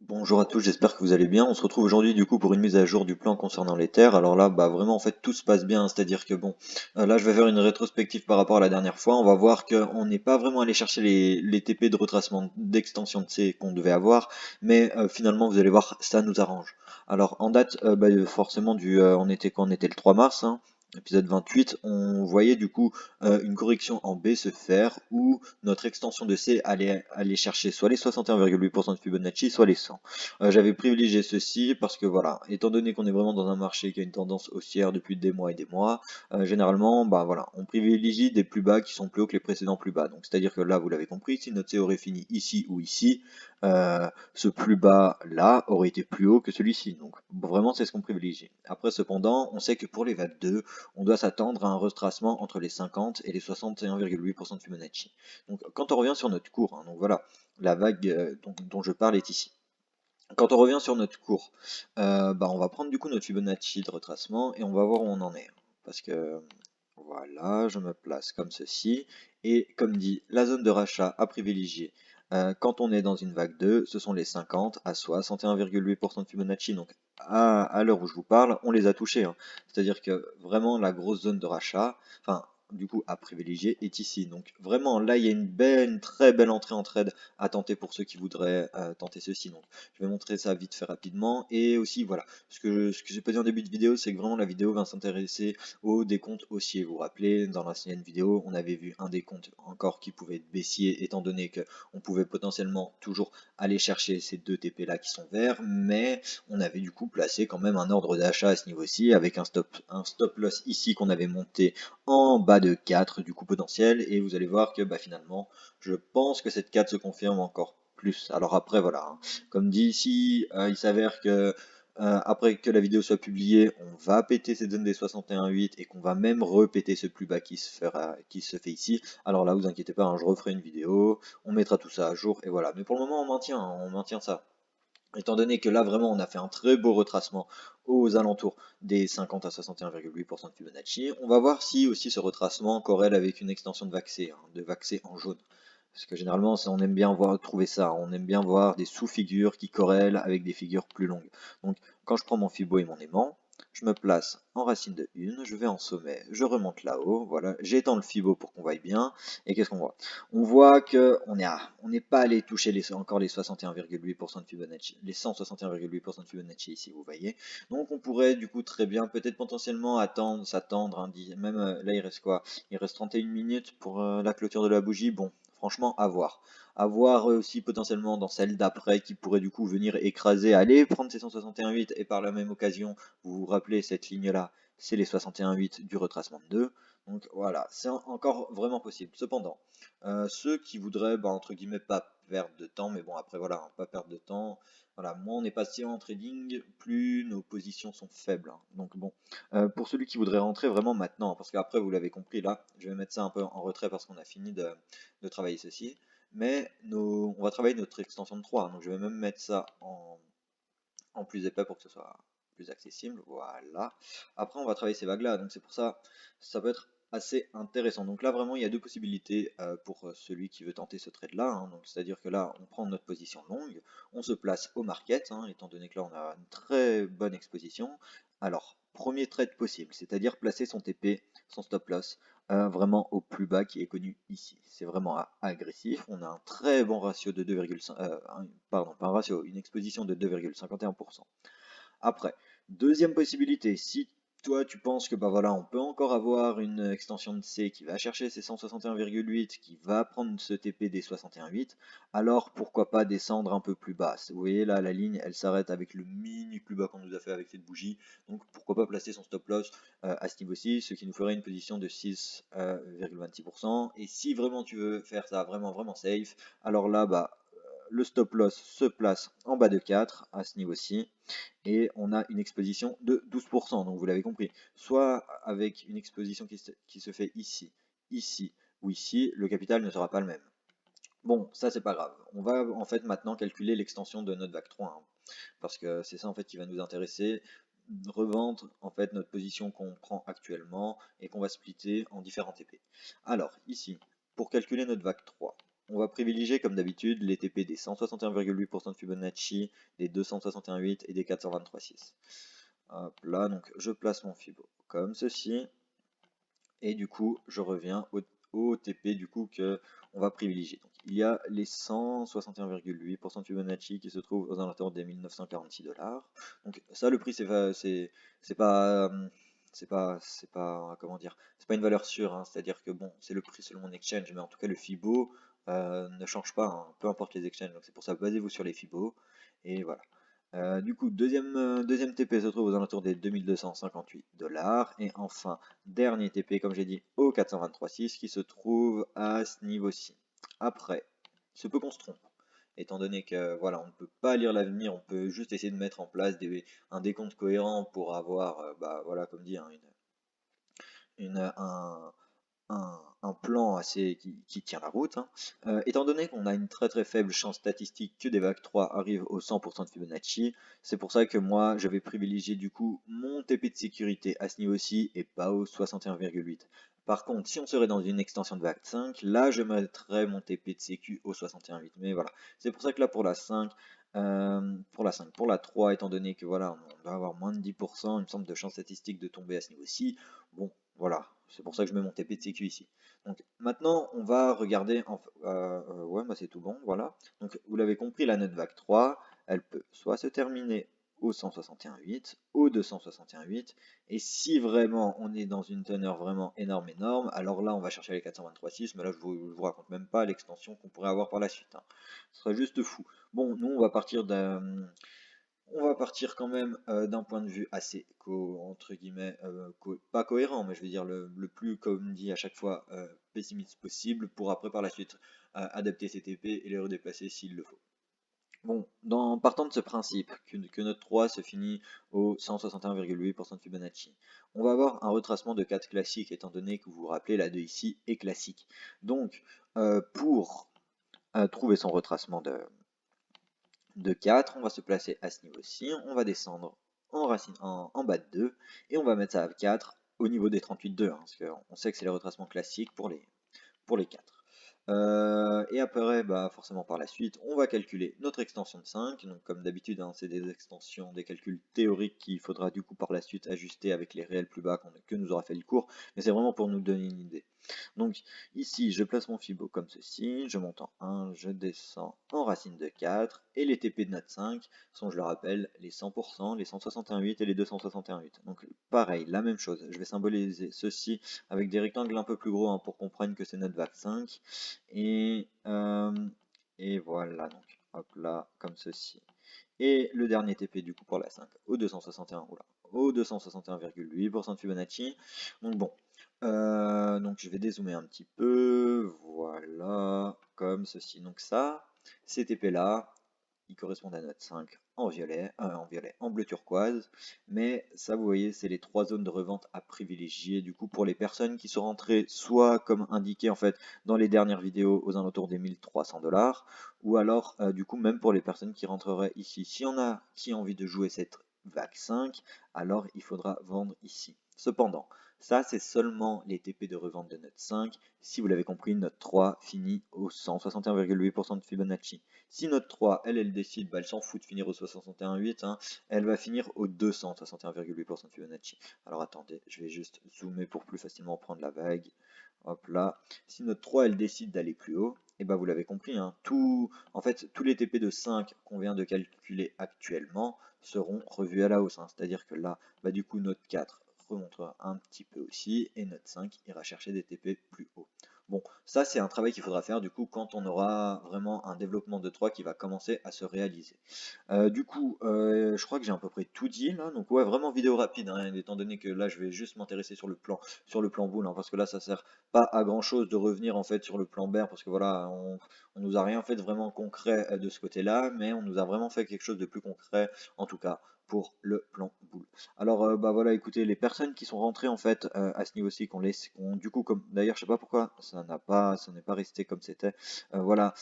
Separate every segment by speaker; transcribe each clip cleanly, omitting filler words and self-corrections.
Speaker 1: Bonjour à tous, j'espère que vous allez bien. On se retrouve aujourd'hui du coup pour une mise à jour du plan concernant les terres. Alors là, bah vraiment en fait tout se passe bien, c'est-à-dire que bon, là je vais faire une rétrospective par rapport à la dernière fois. On va voir qu'on n'est pas vraiment allé chercher les TP de retracement d'extension de C qu'on devait avoir, mais finalement vous allez voir, ça nous arrange. Alors en date, forcément on était quand on était le 3 mars, hein, épisode 28, on voyait du coup une correction en B se faire où notre extension de C allait chercher soit les 61,8% de Fibonacci, soit les 100. J'avais privilégié ceci parce que voilà, étant donné qu'on est vraiment dans un marché qui a une tendance haussière depuis des mois et des mois, généralement, bah voilà, on privilégie des plus bas qui sont plus hauts que les précédents plus bas. Donc c'est-à-dire que là, vous l'avez compris, si notre C aurait fini ici ou ici, ce plus bas là aurait été plus haut que celui-ci. Donc vraiment, c'est ce qu'on privilégie. Après, cependant, on sait que pour les vagues 2, on doit s'attendre à un retracement entre les 50 et les 61,8% de Fibonacci. Donc quand on revient sur notre cours, hein, donc voilà, la vague dont je parle est ici. Quand on revient sur notre cours, bah, on va prendre du coup notre Fibonacci de retracement et on va voir où on en est. Parce que voilà, je me place comme ceci. Et comme dit, la zone de rachat à privilégier quand on est dans une vague 2, ce sont les 50 à 61,8% de Fibonacci. Donc à l'heure où je vous parle, on les a touchés, hein. C'est-à-dire que vraiment la grosse zone de rachat, enfin du coup à privilégier est ici. Donc vraiment là il y a une très belle entrée en trade à tenter pour ceux qui voudraient tenter ceci. Donc je vais montrer ça vite fait rapidement. Et aussi voilà, ce que j'ai pas dit en début de vidéo, c'est que vraiment la vidéo va s'intéresser au décompte haussier. Vous vous rappelez, dans l'ancienne vidéo, on avait vu un décompte encore qui pouvait être baissier, étant donné qu'on pouvait potentiellement toujours aller chercher ces deux TP là qui sont verts, mais on avait du coup placé quand même un ordre d'achat à ce niveau-ci, avec un stop loss ici qu'on avait monté en bas de 4 du coup potentiel, et vous allez voir que bah, finalement, je pense que cette 4 se confirme encore plus. Alors après, voilà, hein. Comme dit ici, il s'avère que après que la vidéo soit publiée, on va péter cette zone des 61,8 et qu'on va même repéter ce plus bas qui se fait ici. Alors là, vous inquiétez pas, hein, je referai une vidéo, on mettra tout ça à jour et voilà. Mais pour le moment, on maintient ça. Étant donné que là, vraiment, on a fait un très beau retracement aux alentours des 50 à 61,8% de Fibonacci, on va voir si aussi ce retracement corrèle avec une extension de Vaxé, hein, de Vaxé en jaune. Parce que généralement, on aime bien trouver ça, on aime bien voir des sous-figures qui corrèlent avec des figures plus longues. Donc, quand je prends mon Fibo et mon aimant, je me place en racine de 1, je vais en sommet, je remonte là-haut, voilà, j'étends le Fibo pour qu'on voie bien, et qu'est-ce qu'on voit? On voit que on n'est pas allé toucher encore les 61,8% de Fibonacci, les 161,8% de Fibonacci ici, vous voyez. Donc on pourrait du coup très bien, peut-être potentiellement s'attendre, hein, même là il reste quoi? Il reste 31 minutes pour la clôture de la bougie. Bon, franchement, à voir. À voir aussi potentiellement dans celle d'après qui pourrait du coup venir écraser, aller prendre ces 161,8 et par la même occasion, vous vous rappelez cette ligne-là, c'est les 61,8 du retracement de 2. Donc voilà, c'est encore vraiment possible. Cependant, ceux qui voudraient, bah, entre guillemets, pas perdre de temps, mais bon, après voilà, hein, pas perdre de temps, voilà, moins on est patient en trading, plus nos positions sont faibles, hein. Donc bon, pour celui qui voudrait rentrer vraiment maintenant, hein, parce qu'après, vous l'avez compris, là, je vais mettre ça un peu en retrait parce qu'on a fini de travailler ceci, mais on va travailler notre extension de 3, donc je vais même mettre ça en plus épais pour que ce soit plus accessible, voilà. Après, on va travailler ces vagues-là, donc c'est pour ça, ça peut être assez intéressant. Donc là, vraiment, il y a deux possibilités pour celui qui veut tenter ce trade-là, hein. Donc c'est-à-dire que là, on prend notre position longue, on se place au market, hein, étant donné que là, on a une très bonne exposition. Alors, premier trade possible, c'est-à-dire placer son TP, son stop loss, vraiment au plus bas qui est connu ici. C'est vraiment agressif. On a un très bon ratio de 2,5, pardon, pas un ratio, une exposition de 2,51%. Après, deuxième possibilité, si toi tu penses que bah voilà, on peut encore avoir une extension de C qui va chercher ses 161,8, qui va prendre ce TP des 61,8, alors pourquoi pas descendre un peu plus bas. Vous voyez là, la ligne, elle s'arrête avec le mini plus bas qu'on nous a fait avec cette bougie, donc pourquoi pas placer son stop loss à ce niveau-ci, ce qui nous ferait une position de 6,26%. Et si vraiment tu veux faire ça vraiment vraiment safe, alors là, bah, le stop loss se place en bas de 4 à ce niveau-ci et on a une exposition de 12%, donc vous l'avez compris. Soit avec une exposition qui se fait ici, ici ou ici, le capital ne sera pas le même. Bon, ça c'est pas grave. On va en fait maintenant calculer l'extension de notre vague 3, hein, parce que c'est ça en fait qui va nous intéresser. Revendre en fait notre position qu'on prend actuellement et qu'on va splitter en différents TP. Alors ici, pour calculer notre vague 3, on va privilégier comme d'habitude les TP des 161,8% de Fibonacci, des 261,8 et des 423,6. Hop là, donc je place mon Fibo comme ceci. Et du coup, je reviens au TP du coup que on va privilégier. Donc, il y a les 161,8% de Fibonacci qui se trouvent aux alentours des 1946 $. Donc ça, le prix, c'est pas comment dire, c'est pas une valeur sûre, hein. C'est-à-dire que bon, c'est le prix selon mon exchange, mais en tout cas le Fibo ne change pas, hein, peu importe les exchanges. Donc c'est pour ça, basez-vous sur les Fibo et voilà. Du coup, deuxième TP se trouve aux alentours des 2258 $. Et enfin, dernier TP, comme j'ai dit, au 423,6 qui se trouve à ce niveau-ci. Après, il se peut qu'on se trompe. Étant donné que voilà, on ne peut pas lire l'avenir, on peut juste essayer de mettre en place un décompte cohérent pour avoir, bah voilà, comme dit, hein, un plan assez qui tient la route, hein. Étant donné qu'on a une très faible chance statistique que des vagues 3 arrivent au 100% de Fibonacci, c'est pour ça que moi je vais privilégier du coup mon TP de sécurité à ce niveau-ci et pas au 61,8. Par contre, si on serait dans une extension de vague 5, là je mettrais mon TP de sécu au 61,8. Mais voilà, c'est pour ça que là pour la 5, pour la 3, étant donné que voilà, on doit avoir moins de 10%, il me semble, de chance statistique de tomber à ce niveau-ci. Bon, voilà, c'est pour ça que je mets mon TP de sécu ici. Donc maintenant, on va regarder, ouais, bah c'est tout bon, voilà. Donc vous l'avez compris, la note vague 3, elle peut soit se terminer au 161,8, au 261,8, et si vraiment on est dans une teneur vraiment énorme, alors là on va chercher les 423,6, mais là je vous raconte même pas l'extension qu'on pourrait avoir par la suite, hein. Ce serait juste fou. Bon, nous on va partir quand même d'un point de vue assez, entre guillemets, pas cohérent, mais je veux dire le plus, comme dit à chaque fois, pessimiste possible, pour après par la suite adapter ses TP et les redéplacer s'il le faut. Bon, partant de ce principe que notre 3 se finit au 161,8% de Fibonacci, on va avoir un retracement de 4 classique, étant donné que vous vous rappelez, la 2 ici est classique. Donc, pour trouver son retracement de 4, on va se placer à ce niveau-ci, on va descendre en bas de 2, et on va mettre ça à 4 au niveau des 38,2, hein, parce qu'on sait que c'est les retracements classiques pour les 4. Et après, bah, forcément par la suite, on va calculer notre extension de 5. Donc comme d'habitude, hein, c'est des extensions, des calculs théoriques qu'il faudra du coup par la suite ajuster avec les réels plus bas que nous aura fait le cours. Mais c'est vraiment pour nous donner une idée. Donc ici, je place mon Fibo comme ceci, je monte en 1, je descends en racine de 4, et les TP de note 5 sont, je le rappelle, les 100%, les 161,8 et les 261,8. Donc pareil, la même chose, je vais symboliser ceci avec des rectangles un peu plus gros, hein, pour qu'on comprenne que c'est notre vague 5. Et, voilà, donc hop là, comme ceci. Et le dernier TP du coup pour la 5 au 261, oula, au 261,8% de Fibonacci. Donc bon, donc je vais dézoomer un petit peu, voilà, comme ceci. Donc ça, ces TP là, ils correspondent à notre 5 en bleu turquoise. Mais ça, vous voyez, c'est les 3 zones de revente à privilégier. Du coup, pour les personnes qui sont rentrées, soit comme indiqué en fait dans les dernières vidéos aux alentours des 1300 $, ou alors du coup même pour les personnes qui rentreraient ici. Si on a qui a envie de jouer cette vague 5, alors il faudra vendre ici. Cependant, ça c'est seulement les TP de revente de notre 5. Si vous l'avez compris, notre 3 finit au 161,8% de Fibonacci. Si notre 3, elle décide, bah, elle s'en fout de finir au 61,8, hein, elle va finir au 261,8% de Fibonacci. Alors attendez, je vais juste zoomer pour plus facilement prendre la vague. Hop là. Si notre 3, elle décide d'aller plus haut, et bah vous l'avez compris, hein, en fait, tous les TP de 5 qu'on vient de calculer actuellement seront revus à la hausse, hein. C'est-à-dire que là, bah, du coup, notre 4 remontera un petit peu aussi, et notre 5 ira chercher des TP plus haut. Bon, ça c'est un travail qu'il faudra faire du coup quand on aura vraiment un développement de 3 qui va commencer à se réaliser. Du coup, je crois que j'ai à peu près tout dit là, donc ouais, vraiment vidéo rapide, hein, étant donné que là je vais juste m'intéresser sur le plan boule, hein, parce que là ça sert pas à grand chose de revenir en fait sur le plan bear, parce que voilà, on nous a rien fait de vraiment concret de ce côté-là, mais on nous a vraiment fait quelque chose de plus concret, en tout cas pour le plan boule. Alors bah voilà, écoutez, les personnes qui sont rentrées en fait à ce niveau-ci, du coup, comme d'ailleurs je sais pas pourquoi ça n'est pas resté comme c'était, voilà,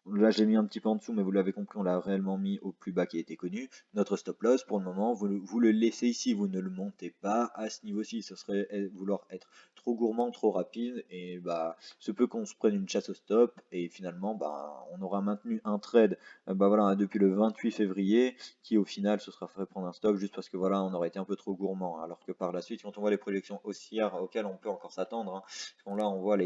Speaker 1: Là, j'ai mis un petit peu en dessous, mais vous l'avez compris, on l'a réellement mis au plus bas qui était connu. Notre stop loss, pour le moment, vous le laissez ici, vous ne le montez pas à ce niveau-ci. Ce serait vouloir être trop gourmand, trop rapide, et bah, se peut qu'on se prenne une chasse au stop, et finalement, bah, on aura maintenu un trade, bah voilà, depuis le 28 février, qui au final se sera fait prendre un stop juste parce que voilà, on aurait été un peu trop gourmand. Alors que par la suite, quand on voit les projections haussières auxquelles on peut encore s'attendre, hein, là, on voit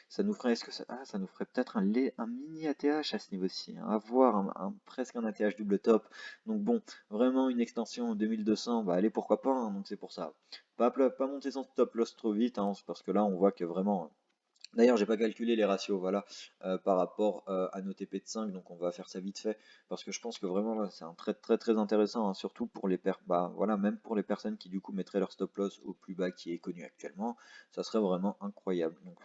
Speaker 1: ça nous ferait, est-ce que ça, ça nous ferait peut-être un mini ATH à ce niveau-ci, hein, à voir presque un ATH double top. Donc bon, vraiment une extension 2200, bah allez pourquoi pas, hein, donc c'est pour ça. Pas monter son stop loss trop vite, hein, parce que là on voit que vraiment. D'ailleurs, j'ai pas calculé les ratios, voilà, par rapport à nos TP de 5, donc on va faire ça vite fait, parce que je pense que vraiment là, c'est un trade très très intéressant, hein, surtout pour bah voilà, même pour les personnes qui du coup mettraient leur stop loss au plus bas qui est connu actuellement, ça serait vraiment incroyable. Donc,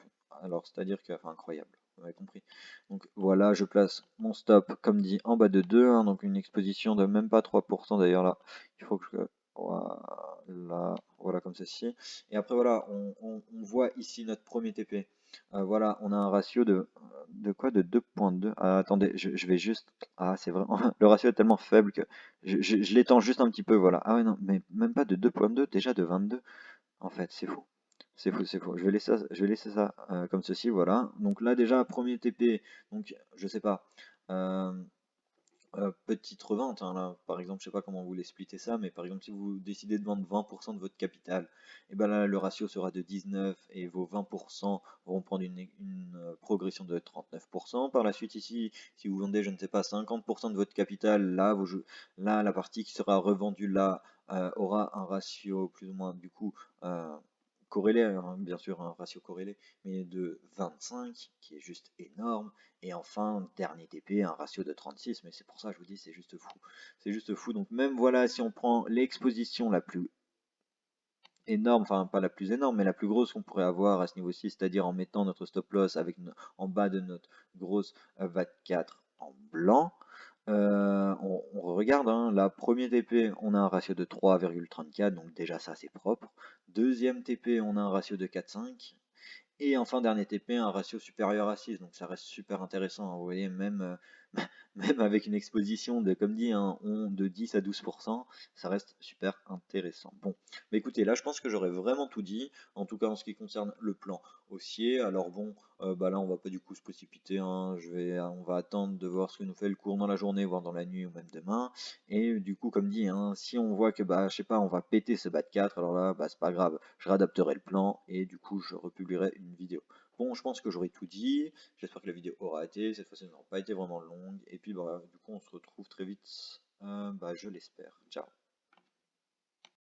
Speaker 1: alors, c'est-à-dire que, enfin, incroyable, vous avez compris. Donc voilà, je place mon stop, comme dit, en bas de 2, hein, donc une exposition de même pas 3% d'ailleurs là. Il faut que je... Voilà, voilà comme ceci. Et après voilà, on voit ici notre premier TP. Voilà, on a un ratio de quoi? De 2,2. Ah, attendez, je vais juste. Ah, c'est vraiment. Le ratio est tellement faible que je l'étends juste un petit peu. Voilà. Ah, ouais, non, mais même pas de 2,2, déjà de 22. En fait, c'est fou. C'est fou, c'est fou. Je vais laisser ça comme ceci. Voilà. Donc là, déjà, premier TP. Donc, je sais pas. Euh, petite revente, hein, là, par exemple, je sais pas comment vous l'expliquez ça, mais par exemple, si vous décidez de vendre 20% de votre capital, et ben là, le ratio sera de 19 et vos 20% vont prendre une progression de 39%. Par la suite, ici, si vous vendez, je ne sais pas, 50% de votre capital, là, là, la partie qui sera revendue là aura un ratio plus ou moins, du coup, euh, corrélé, hein, bien sûr, un ratio corrélé, mais de 25, qui est juste énorme. Et enfin, dernier TP, un ratio de 36, mais c'est pour ça que je vous dis, c'est juste fou. C'est juste fou. Donc même voilà, si on prend l'exposition la plus énorme, enfin pas la plus énorme, mais la plus grosse qu'on pourrait avoir à ce niveau-ci, c'est-à-dire en mettant notre stop loss en bas de notre grosse VAT4 en blanc, on regarde, hein, la première TP, on a un ratio de 3,34, donc déjà ça c'est propre. Deuxième TP, on a un ratio de 4,5. Et enfin, dernier TP, un ratio supérieur à 6, donc ça reste super intéressant, hein. Vous voyez, même, même avec une exposition de, comme dit, de 10 à 12%, ça reste super intéressant. Bon, mais écoutez, là je pense que j'aurais vraiment tout dit, en tout cas en ce qui concerne le plan haussier. Alors bon, bah là on va pas du coup se précipiter, hein. On va attendre de voir ce que nous fait le cours dans la journée, voire dans la nuit ou même demain. Et du coup, comme dit, hein, si on voit que bah je sais pas, on va péter ce bas de 4, alors là, bah c'est pas grave, je réadapterai le plan et du coup je republierai une vidéo. Bon, je pense que j'aurai tout dit. J'espère que la vidéo aura été. Cette fois-ci, elle n'aura pas été vraiment longue. Et puis, bah, du coup, on se retrouve très vite. Bah, je l'espère. Ciao.